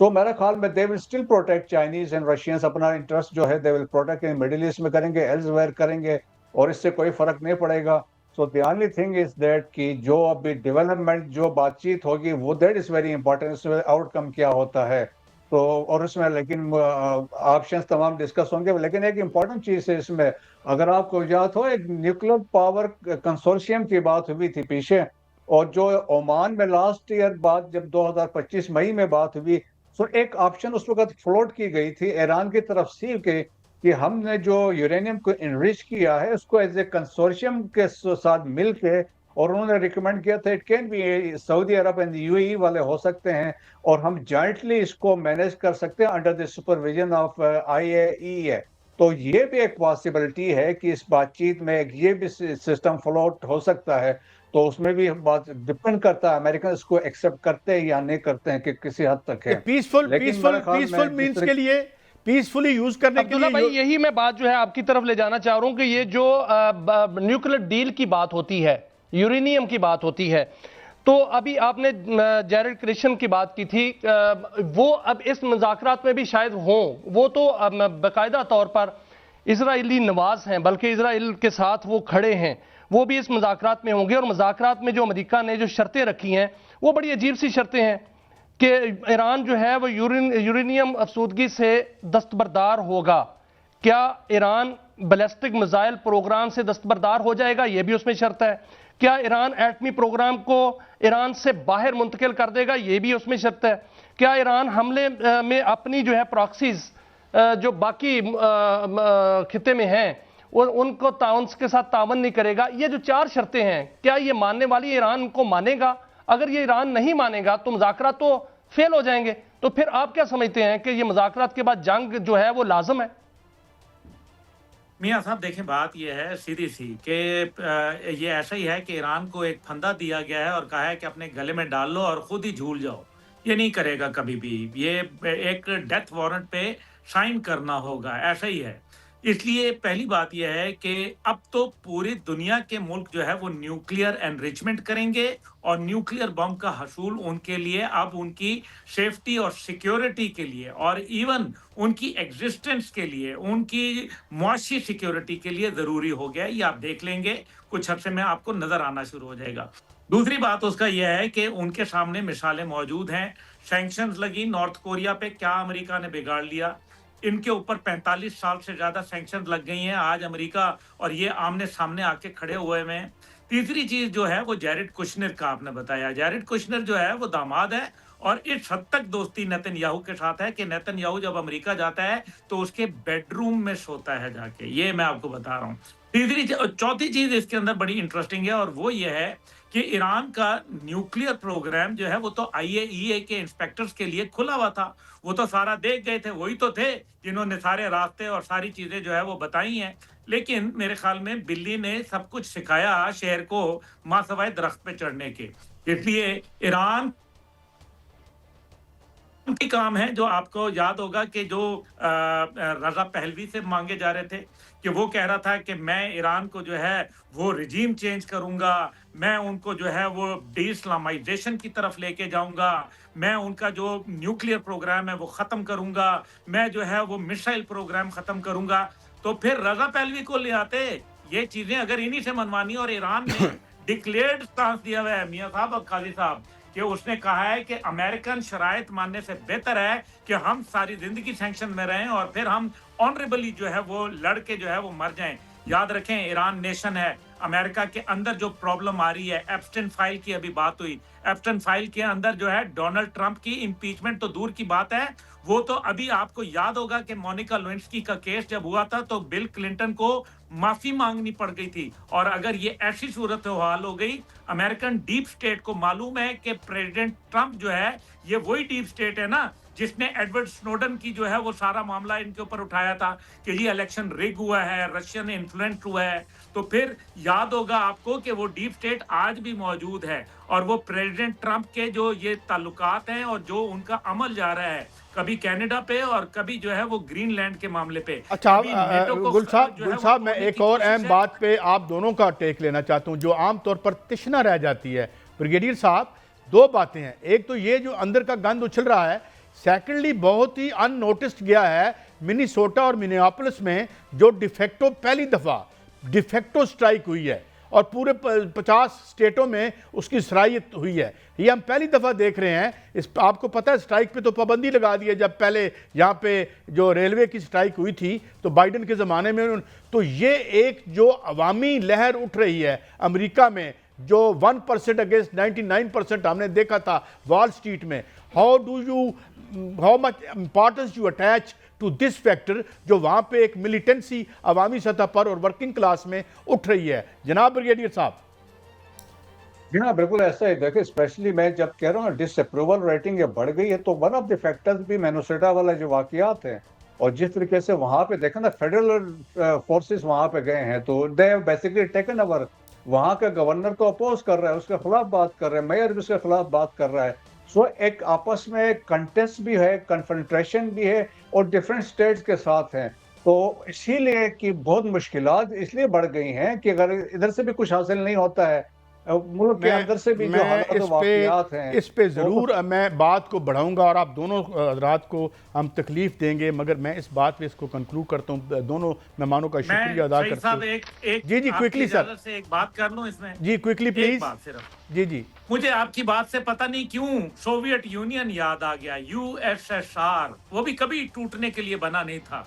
सो मेरा ख्याल में they will still protect Chinese and Russians, अपना इंटरेस्ट जो है they will protect in middle east में करेंगे, एल्सवेयर करेंगे, और इससे कोई फर्क नहीं पड़ेगा। So the only thing is that कि जो अभी डेवलपमेंट जो बातचीत होगी वो दैट इज वेरी इंपॉर्टेंट, इसमें आउटकम क्या होता है। तो और इसमें लेकिन ऑप्शंस तमाम डिस्कस होंगे, लेकिन एक इम्पॉर्टेंट चीज़ है इसमें, अगर आपको याद हो, एक न्यूक्लियर पावर कंसोर्शियम की बात हुई थी पीछे, और जो ओमान में लास्ट ईयर बात जब 2025 मई में बात हुई, तो एक ऑप्शन उस वक्त फ्लोट की गई थी ईरान की तरफ से कि हमने जो यूरेनियम को इनरिच किया है उसको एज ए कंसोर्शियम के साथ मिल के और उन्होंने रिकमेंड किया था it can be Saudi Arab and UAE वाले हो सकते हैं और हम जॉइंटली इसको मैनेज कर सकते हैं under the supervision of IAEA। तो ये भी एक पॉसिबिलिटी है कि इस बातचीत में ये भी सिस्टम फ्लोट हो सकता है। तो उसमें भी बात डिपेंड करता है अमेरिकन इसको एक्सेप्ट करते हैं या नहीं करते हैं कि किसी हद तक है। पीसफुल लेकिन पीसफुल मेरे ख्याल पीसफुल में मीन्स के लिए, पीसफुली यूज करने के अब्दुल्ला भाई, लिए यही मैं बात जो है आपकी तरफ ले जाना चाह रहा हूं कि ये जो न्यूक्लियर डील की बात होती है, यूरेनियम की बात होती है, तो अभी आपने जैरेड कुरेशन की बात की थी, वो अब इस मुज़ाकरात में भी शायद हों। वो तो बाकायदा तौर पर इजराइली नवाज हैं, बल्कि इजराइल के साथ वो खड़े हैं, वो भी इस मुज़ाकरात में होंगे। और मुज़ाकरात में जो अमेरिका ने जो शर्तें रखी हैं वो बड़ी अजीब सी शर्तें हैं कि ईरान जो है वो यूरेनियम अफसूदगी से दस्तबरदार होगा। क्या ईरान बैलिस्टिक मिसाइल प्रोग्राम से दस्तबरदार हो जाएगा? यह भी उसमें शर्त है। क्या ईरान एटमी प्रोग्राम को ईरान से बाहर मुंतकिल कर देगा? यह भी उसमें शर्त है। क्या ईरान हमले में अपनी जो है प्रॉक्सीज जो बाकी खिते में हैं उनको उनके साथ तावन नहीं करेगा? ये जो 4 शर्तें हैं, क्या ये मानने वाली ईरान को मानेगा? अगर ये ईरान नहीं मानेगा तो मुज़ाकरात तो फेल हो जाएंगे। तो फिर आप क्या समझते हैं कि ये मुज़ाकरात के बाद जंग जो है वो लाजम है? मियाँ साहब देखें, बात यह है सीधी सी कि ये ऐसा ही है कि ईरान को एक फंदा दिया गया है और कहा है कि अपने गले में डाल लो और खुद ही झूल जाओ। ये नहीं करेगा कभी भी। ये एक डेथ वारंट पे साइन करना होगा, ऐसा ही है। इसलिए पहली बात यह है कि अब तो पूरी दुनिया के मुल्क जो है वो न्यूक्लियर एनरिचमेंट करेंगे और न्यूक्लियर बम का हसूल उनके लिए अब उनकी सेफ्टी और सिक्योरिटी के लिए और इवन उनकी एग्जिस्टेंस के लिए, उनकी मुआशी सिक्योरिटी के लिए ज़रूरी हो गया। ये आप देख लेंगे, कुछ अरसे में आपको नज़र आना शुरू हो जाएगा। दूसरी बात उसका यह है कि उनके सामने मिसालें मौजूद हैं। सैंक्शंस लगी नॉर्थ कोरिया पे, क्या अमेरिका ने बिगाड़ लिया? इनके ऊपर 45 साल से ज्यादा सैंक्शन लग गई हैं। आज अमेरिका और ये आमने सामने आके खड़े हुए हैं। तीसरी चीज जो है वो जैरेड कुशनर का आपने बताया। जैरेड कुशनर जो है वो दामाद है और इस हद तक दोस्ती नेतन्याहू के साथ है कि नेतन्याहू जब अमेरिका जाता है तो उसके बेडरूम में सोता है जाके। ये मैं आपको बता रहा हूँ। चौथी चीज इसके अंदर बड़ी इंटरेस्टिंग है और वो ये है कि ईरान का न्यूक्लियर प्रोग्राम जो है वो तो IAEA के इंस्पेक्टर्स के लिए खुला हुआ था। वो तो सारा देख गए थे, वही तो थे जिन्होंने सारे रास्ते और सारी चीजें जो है वो बताई हैं। लेकिन मेरे ख्याल में बिल्ली ने सब कुछ सिखाया शेर को माँ सवाए दरख्त पे चढ़ने के। इसलिए ईरान की काम है, जो आपको याद होगा कि जो रजा पहलवी से मांगे जा रहे थे कि वो कह रहा था कि मैं ईरान को जो है वो रिजीम चेंज करूंगा, मैं उनको जो है वो डी इस्लामाइजेशन की तरफ लेके जाऊंगा, मैं उनका जो न्यूक्लियर प्रोग्राम है वो खत्म करूंगा, मैं जो है वो मिसाइल प्रोग्राम खत्म करूंगा। तो फिर रजा पहलवी को ले आते। ये चीजें अगर इन्हीं से मनवानी, और ईरान ने डिक्लेयर्ड स्टांस दिया हुआ है मियां साहब और काजी साहब कि उसने कहा है कि अमेरिकन शराइत मानने से बेहतर है कि हम सारी जिंदगी सैंक्शन में रहें और फिर हम ऑनरेबली जो है वो लड़के जो है वो मर जाएं। याद रखें, ईरान नेशन है। अमेरिका के अंदर जो प्रॉब्लम आ रही है, एप्स्टाइन फाइल की अभी बात हुई, एप्स्टाइन फाइल के अंदर जो है डोनाल्ड ट्रंप की इम्पीचमेंट तो दूर की बात है, वो तो अभी आपको याद होगा कि मोनिका लेविन्स्की का केस जब हुआ था तो बिल क्लिंटन को माफी मांगनी पड़ गई थी। और अगर ये ऐसी सूरत हाल हो गई, अमेरिकन डीप स्टेट को मालूम है कि प्रेसिडेंट ट्रंप जो है ये वही डीप स्टेट है ना जिसने एडवर्ड स्नोडन की जो है वो सारा मामला इनके ऊपर उठाया था कि ये इलेक्शन रिग हुआ है, रशियन इन्फ्लुएंस हुआ है। तो फिर याद होगा आपको कि वो डीप स्टेट आज भी मौजूद है और वो प्रेसिडेंट ट्रंप के जो ये ताल्लुकात हैं और जो उनका अमल जा रहा है, कभी कनाडा पे और कभी जो है वो ग्रीनलैंड के मामले पे। अच्छा गुल साहब मैं एक और अहम बात पे आप दोनों का टेक लेना चाहता हूँ जो आमतौर पर तिश्ना रह जाती है। ब्रिगेडियर साहब, 2 बातें हैं। एक तो ये जो अंदर का गंद उछल रहा है, सेकेंडली बहुत ही अननोटिस्ड गया है मिनीसोटा और मिनियापोलिस में जो डिफेक्टो पहली दफ़ा डिफेक्टो स्ट्राइक हुई है और पूरे 50 स्टेटों में उसकी सराहियत हुई है। ये हम पहली दफ़ा देख रहे हैं। इस आपको पता है स्ट्राइक पे तो पाबंदी लगा दी है, जब पहले यहाँ पे जो रेलवे की स्ट्राइक हुई थी तो बाइडन के ज़माने में। तो ये एक जो अवामी लहर उठ रही है अमेरिका में, जो 1% अगेंस्ट 99% हमने देखा था वॉल स्ट्रीट में। How much importance you attach to this factor जो वहां पे एक मिलिटेंसी अवामी सतह पर और वर्किंग क्लास में उठ रही है? जनाब ब्रिगेडियर साहब। जी हाँ, बिल्कुल ऐसा ही। देखिए, स्पेशली मैं जब कह रहा हूँ डिसअप्रूवल रेटिंग ये बढ़ गई है, तो वन ऑफ द फैक्टर्स भी मिनेसोटा वाला जो वाकयात है, और जिस तरीके से वहां पे देखा ना, फेडरल फोर्सेस वहां पे गए हैं, तो they have basically taken over. वहां का गवर्नर तो अपोज कर रहा है, उसके खिलाफ बात कर रहे हैं, मेयर भी उसके खिलाफ बात कर रहा है। सो एक आपस में कंटेस्ट भी है, कन्फ्रंट्रेशन भी है, और डिफरेंट स्टेट्स के साथ हैं। तो इसीलिए कि बहुत मुश्किलात इसलिए बढ़ गई हैं कि अगर इधर से भी कुछ हासिल नहीं होता है, मुल्क के अंदर से भी जो मैं हालात और वाकयात हैं, इस पे तो ज़रूर मैं बात को बढ़ाऊंगा, और आप दोनों रात को हम तकलीफ देंगे, मगर मैं इस बात पे इसको कंक्लूड करता हूँ। दोनों मेहमानों का शुक्रिया अदा सईद करते साहब हुए। एक जी जी, आपकी क्विकली सर। इजाजत से एक बात कर लूं इसमें। जी क्विकली एक प्लीज। बात सिर्फ, जी जी। मुझे आपकी बात से पता नहीं क्यों सोवियत यूनियन याद आ गया, यूएसएसआर, वो भी कभी टूटने के लिए बना नहीं था।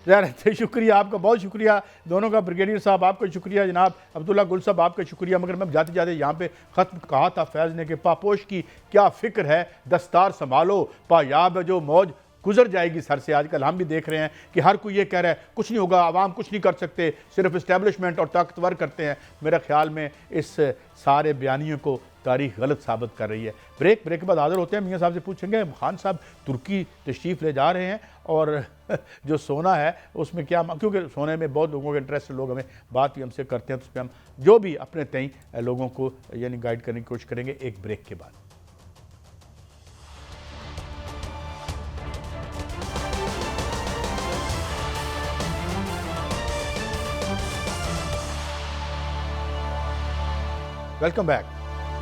यार शुक्रिया आपका, बहुत शुक्रिया दोनों का। ब्रिगेडियर साहब आपका शुक्रिया, जनाब अब्दुल्ला गुल साहब आपका शुक्रिया। मगर मैं जाते जाते यहाँ पे ख़त्म कहा था फैज़ ने कि पापोश की क्या फ़िक्र है, दस्तार संभालो, पायाब है जो मौज गुजर जाएगी सर से। आजकल हम भी देख रहे हैं कि हर कोई ये कह रहा है कुछ नहीं होगा, आवाम कुछ नहीं कर सकते, सिर्फ इस्टेब्लिशमेंट और ताकतवर करते हैं। मेरे ख्याल में इस सारे बयानियों को तारीख गलत साबित कर रही है। ब्रेक के बाद हाजिर होते हैं, मियाँ साहब से पूछेंगे खान साहब तुर्की तशरीफ़ ले जा रहे हैं, और जो सोना है उसमें क्या, क्योंकि सोने में बहुत लोगों के इंटरेस्ट, लोग हमें बात भी हमसे करते हैं, तो उस पर हम जो भी अपने तय लोगों को यानी गाइड करने की कोशिश करेंगे एक ब्रेक के बाद। Welcome back.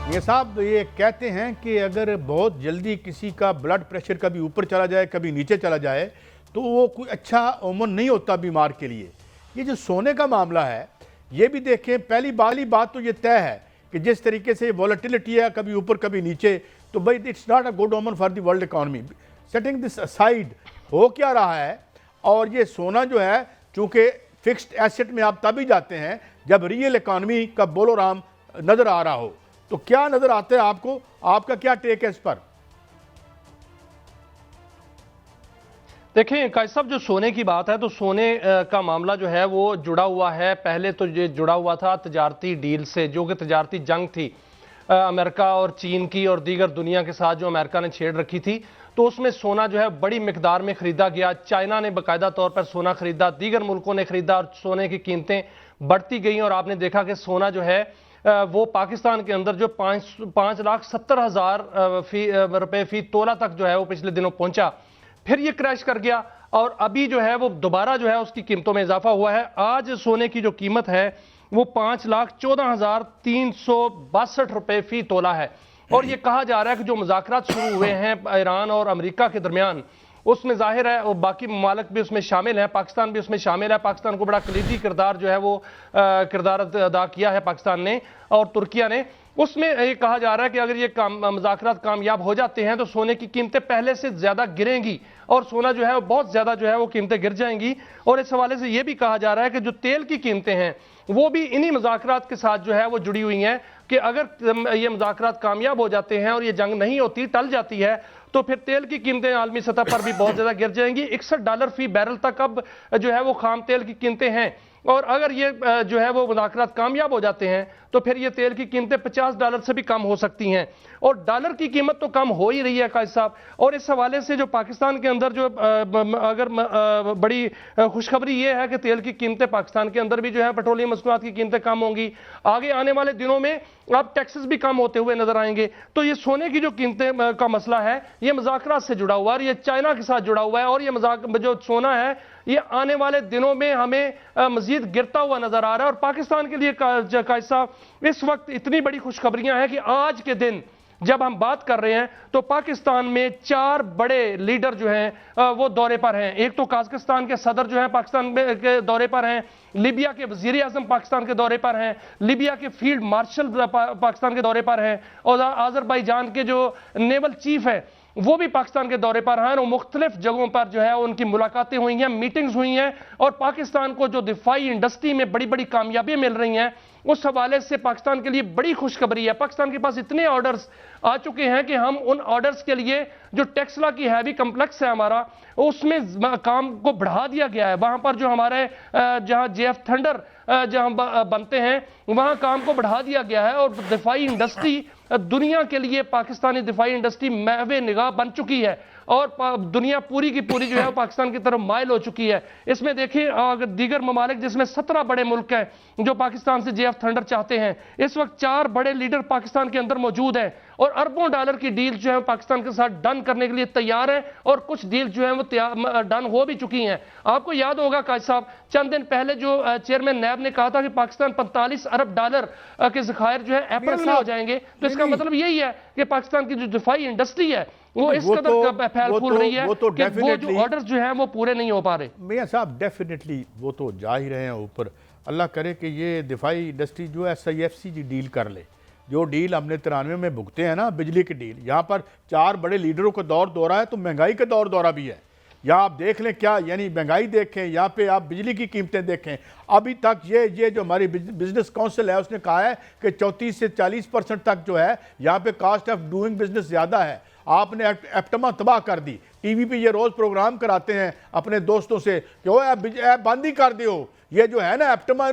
ये साहब ये कहते हैं कि अगर बहुत जल्दी किसी का ब्लड प्रेशर कभी ऊपर चला जाए कभी नीचे चला जाए तो वो कोई अच्छा उम्र नहीं होता बीमार के लिए। ये जो सोने का मामला है ये भी देखें, पहली बात तो ये तय है कि जिस तरीके से वॉलेटिलिटी है कभी ऊपर कभी नीचे, तो भाई इट्स नॉट अ गुड ओमन for the world economy. Setting this aside, हो क्या रहा है, और ये सोना जो है चूँकि फिक्स्ड एसेट में आप तभी जाते हैं जब रियल इकॉनमी का बोलो राम नज़र आ रहा हो। तो क्या नज़र आता है आपको, आपका क्या टेक है इस पर? देखिए काजी साहब, जो सोने की बात है, तो सोने का मामला जो है वो जुड़ा हुआ है, पहले तो ये जुड़ा हुआ था तजारती डील से, जो कि तजारती जंग थी अमेरिका और चीन की और दीगर दुनिया के साथ जो अमेरिका ने छेड़ रखी थी। तो उसमें सोना जो है बड़ी मिकदार में खरीदा गया। चाइना ने बाकायदा तौर पर सोना खरीदा, दीगर मुल्कों ने खरीदा, और सोने की कीमतें बढ़ती गई। और आपने देखा कि सोना जो है वो पाकिस्तान के अंदर जो 5,70,000 रुपए फी तोला तक जो है वो पिछले दिनों पहुंचा, फिर ये क्रैश कर गया, और अभी जो है वो दोबारा जो है उसकी कीमतों में इजाफा हुआ है। आज सोने की जो कीमत है वो 5,14,362 रुपए फी तोला है। और ये कहा जा रहा है कि जो मुज़ाकरात शुरू हुए हैं ईरान और अमेरिका के दरमियान, उसमें जाहिर है और बाकी ममालिक भी उसमें शामिल हैं, पाकिस्तान भी उसमें शामिल है। पाकिस्तान को बड़ा कलीदी किरदार जो है वो किरदार अदा किया है पाकिस्तान ने और तुर्किया ने। उसमें ये कहा जा रहा है कि अगर ये मुज़ाकरात कामयाब हो जाते हैं तो सोने की कीमतें पहले से ज़्यादा गिरेंगी, और सोना जो है बहुत ज़्यादा जो है वो कीमतें गिर जाएंगी। और इस हवाले से ये भी कहा जा रहा है कि जो तेल की कीमतें हैं वो भी इन्हीं मुज़ाकरात के साथ जो है वो जुड़ी हुई हैं, कि अगर ये मुज़ाकरात कामयाब हो जाते हैं और ये जंग नहीं होती, टल जाती है, तो फिर तेल की कीमतें आलमी सतह पर भी बहुत ज़्यादा गिर जाएंगी। $61 फी बैरल तक अब जो है वो खाम तेल की कीमतें हैं। और अगर ये जो है वो मुज़ाकरात कामयाब हो जाते हैं तो फिर ये तेल की कीमतें $50 से भी कम हो सकती हैं, और डॉलर की कीमत तो कम हो ही रही है काजी साहब। और इस हवाले से जो पाकिस्तान के अंदर जो अगर बड़ी खुशखबरी ये है कि तेल की कीमतें पाकिस्तान के अंदर भी जो है पेट्रोलियम मसनूआत की कीमतें कम होंगी। आगे आने वाले दिनों में अब टैक्सेस भी कम होते हुए नजर आएंगे। तो ये सोने की जो कीमतें का मसला है ये मुज़ाकरात से जुड़ा हुआ है, ये चाइना के साथ जुड़ा हुआ है, और ये जो सोना है ये आने वाले दिनों में हमें मजीद गिरता हुआ नजर आ रहा है। और पाकिस्तान के लिए काजी साहब इस वक्त इतनी बड़ी खुशखबरियां हैं कि आज के दिन जब हम बात कर रहे हैं तो पाकिस्तान में 4 बड़े लीडर जो हैं वो दौरे पर हैं। एक तो काज़ाकिस्तान के सदर जो हैं पाकिस्तान के दौरे पर हैं, लीबिया के वज़ीर आज़म पाकिस्तान के दौरे पर हैं, लीबिया के फील्ड मार्शल पाकिस्तान के दौरे पर हैं, और आज़रबाईजान के जो नेवल चीफ है वो भी पाकिस्तान के दौरे पर हैं। और मुख्तलिफ जगहों पर जो है उनकी मुलाकातें हुई हैं, मीटिंग्स हुई हैं, और पाकिस्तान को जो दिफाई इंडस्ट्री में बड़ी बड़ी कामयाबियां मिल रही हैं उस हवाले से पाकिस्तान के लिए बड़ी खुशखबरी है। पाकिस्तान के पास इतने ऑर्डर्स आ चुके हैं कि हम उन ऑर्डर्स के लिए जो टेक्सला की हैवी कम्प्लेक्स है हमारा, उसमें काम को बढ़ा दिया गया है। वहां पर जो हमारे जहां जेएफ थंडर जहां बनते हैं वहां काम को बढ़ा दिया गया है। और दिफाई इंडस्ट्री दुनिया के लिए पाकिस्तानी दिफाई इंडस्ट्री महवे निगाह बन चुकी है और दुनिया पूरी की पूरी जो है पाकिस्तान की तरफ माइल हो चुकी है। इसमें देखिए अगर दीगर ममालिक जिसमें 17 बड़े मुल्क हैं जो पाकिस्तान से जेएफ थंडर चाहते हैं, इस वक्त 4 बड़े लीडर पाकिस्तान के अंदर मौजूद हैं और अरबों डॉलर की डील जो है पाकिस्तान के साथ डन करने के लिए तैयार है और कुछ डील जो है वो डन हो भी चुकी हैं। आपको याद होगा काजी साहब, चंद दिन पहले जो चेयरमैन नैब ने कहा था कि पाकिस्तान 45 अरब डॉलर के ज़खायर जो है अप्रैल में हो जाएंगे। तो इसका मतलब यही है कि पाकिस्तान की जो दिफाई इंडस्ट्री है वो इस कदर फैल फूल रही है कि वो जो ऑर्डर्स जो हैं वो पूरे नहीं हो पा रहे। मियां साहब डेफिनेटली वो तो जा ही रहे हैं ऊपर। अल्लाह करे कि ये दिफाई इंडस्ट्री जो है SIFC की डील कर ले, जो डील हमने 93 में भुगते हैं ना, बिजली की डील। यहाँ पर 4 बड़े लीडरों का दौर दौरा है तो महंगाई का दौर दौरा भी है। यहाँ आप देख लें क्या, यानी महंगाई देखें, यहाँ पे आप बिजली की कीमतें देखें। अभी तक ये जो हमारी बिजनेस काउंसिल है उसने कहा है कि 34 से 40% तक जो है यहाँ पे कॉस्ट ऑफ डूइंग बिजनेस ज़्यादा है। आपने एप्टमा तबाह कर दी। टीवी पे ये रोज़ प्रोग्राम कराते हैं अपने दोस्तों से कि वो ऐप बंद ही कर दियो। ये जो है ना एप्टमा,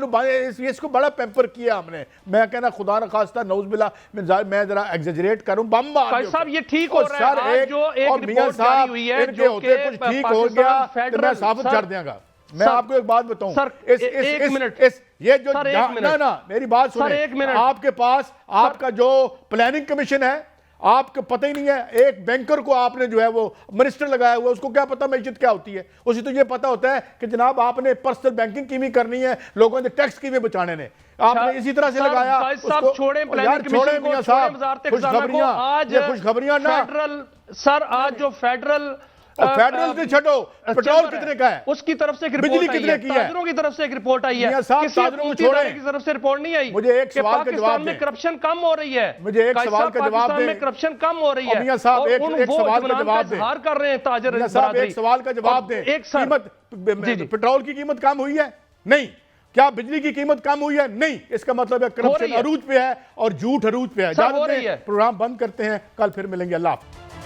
इसको बड़ा पैम्पर किया हमने। मैं कहना खुदा न खास्ता नौज़बिल्ला मैं जरा एग्जेजरेट करूं, बम मार साहब ये ठीक हो रहा है। आज जो एक रिपोर्ट जारी हुई है जो होते कुछ ठीक हो गया तो मैं साबित कर दूंगा। मैं आपको एक बात बताऊं, एक मिनट, ये जो ना मेरी बात सुनिए, आपके पास आपका जो प्लानिंग कमीशन है, आपको पता ही नहीं है। एक बैंकर को आपने जो है वो मिनिस्टर लगाया हुआ, उसको क्या पता मैशत क्या होती है? उसे तो ये पता होता है कि जनाब आपने पर्सनल बैंकिंग किवें करनी है, लोगों ने टैक्स किवें बचाने ने, आपने इसी तरह से लगाया उसको। छोड़े मियां साहब, खुशखबरियां ना सर। आज जो फेडरल से छो, पेट्रोल कितने का है, उसकी तरफ से बिजली कितने की है, ताजरों की तरफ से एक रिपोर्ट आई है, किसी ताजरों की तरफ से रिपोर्ट नहीं आई। मुझे एक सवाल का जवाब में करप्शन कम हो रही है। मुझे एक सवाल का जवाब दें। करप्शन कम हो रही है मियां साहब, एक सवाल का जवाब दें। हार कर रहे हैं ताजर साहब, एक सवाल का जवाब दें। एक कीमत पेट्रोल की कीमत कम हुई है? नहीं। क्या बिजली की कीमत कम हुई है? नहीं। इसका मतलब है करप्शन अरूज पे है और झूठ अरूज पे है। प्रोग्राम बंद करते हैं, कल फिर मिलेंगे। अल्लाह हाफ़िज़।